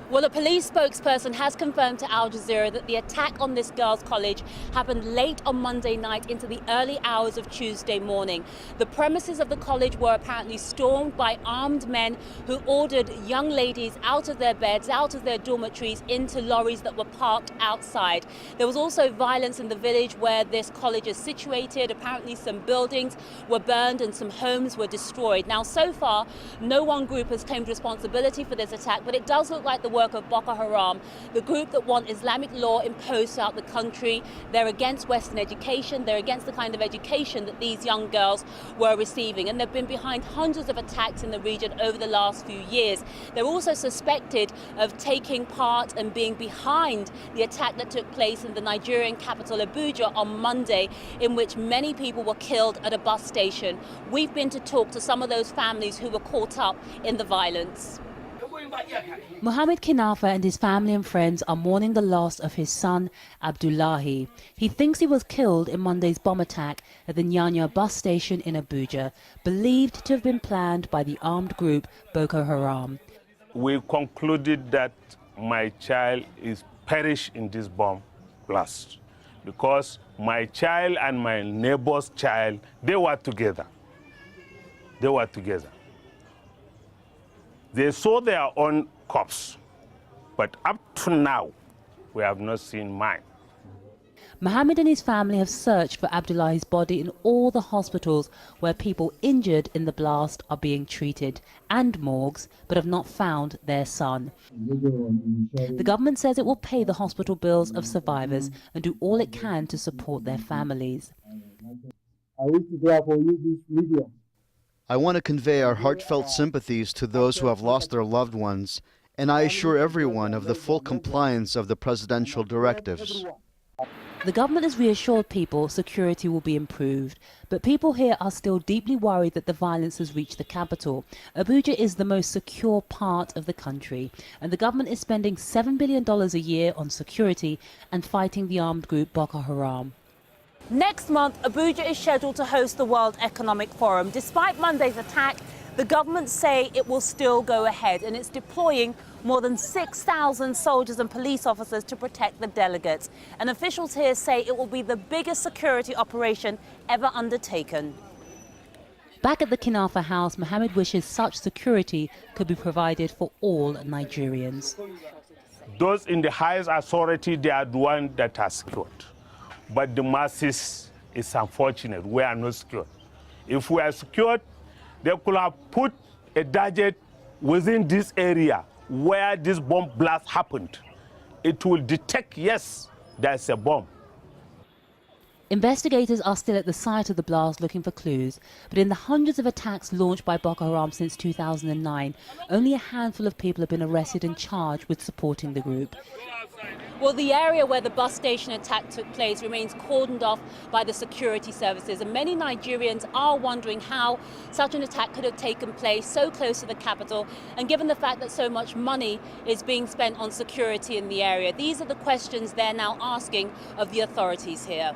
Well, a police spokesperson has confirmed to Al Jazeera that the attack on this girls' college happened late on Monday night into the early hours of Tuesday morning. The premises of the college were apparently stormed by armed men who ordered young ladies out of their beds, out of their dormitories, into lorries that were parked outside. There was also violence in the village where this college is situated. Apparently some buildings were burned and some homes were destroyed. Now, so far, no one group has claimed responsibility for this attack, but it does look like the work of Boko Haram, the group that want Islamic law imposed throughout the country. They're against Western education. They're against the kind of education that these young girls were receiving. And they've been behind hundreds of attacks in the region over the last few years. They're also suspected of taking part and being behind the attack that took place in the Nigerian capital, Abuja, on Monday, in which many people were killed at a bus station. We've been to talk to some of those families who were caught up in the violence. Mohammed Kinafa and his family and friends are mourning the loss of his son, Abdullahi. He thinks he was killed in Monday's bomb attack at the Nyanya bus station in Abuja, believed to have been planned by the armed group Boko Haram. We concluded that my child is perished in this bomb blast because my child and my neighbor's child, they were together. They were together. They saw their own corpse, but up to now, we have not seen mine. Mohammed and his family have searched for Abdullahi's body in all the hospitals where people injured in the blast are being treated, and morgues, but have not found their son. The government says it will pay the hospital bills of survivors and do all it can to support their families. I want to convey our heartfelt sympathies to those who have lost their loved ones, and I assure everyone of the full compliance of the presidential directives. The government has reassured people security will be improved, but people here are still deeply worried that the violence has reached the capital. Abuja is the most secure part of the country, and the government is spending $7 billion a year on security and fighting the armed group Boko Haram. Next month, Abuja is scheduled to host the World Economic Forum. Despite Monday's attack, the government say it will still go ahead, and it's deploying more than 6,000 soldiers and police officers to protect the delegates. And officials here say it will be the biggest security operation ever undertaken. Back at the Kinafa house, Mohammed wishes such security could be provided for all Nigerians. Those in the highest authority, they are the ones that are secured. But the masses is unfortunate. We are not secured. If we are secured, they could have put a gadget within this area where this bomb blast happened. It will detect, yes, there's a bomb. Investigators are still at the site of the blast looking for clues, but in the hundreds of attacks launched by Boko Haram since 2009, only a handful of people have been arrested and charged with supporting the group. Well, the area where the bus station attack took place remains cordoned off by the security services, and many Nigerians are wondering how such an attack could have taken place so close to the capital, and given the fact that so much money is being spent on security in the area. These are the questions they're now asking of the authorities here.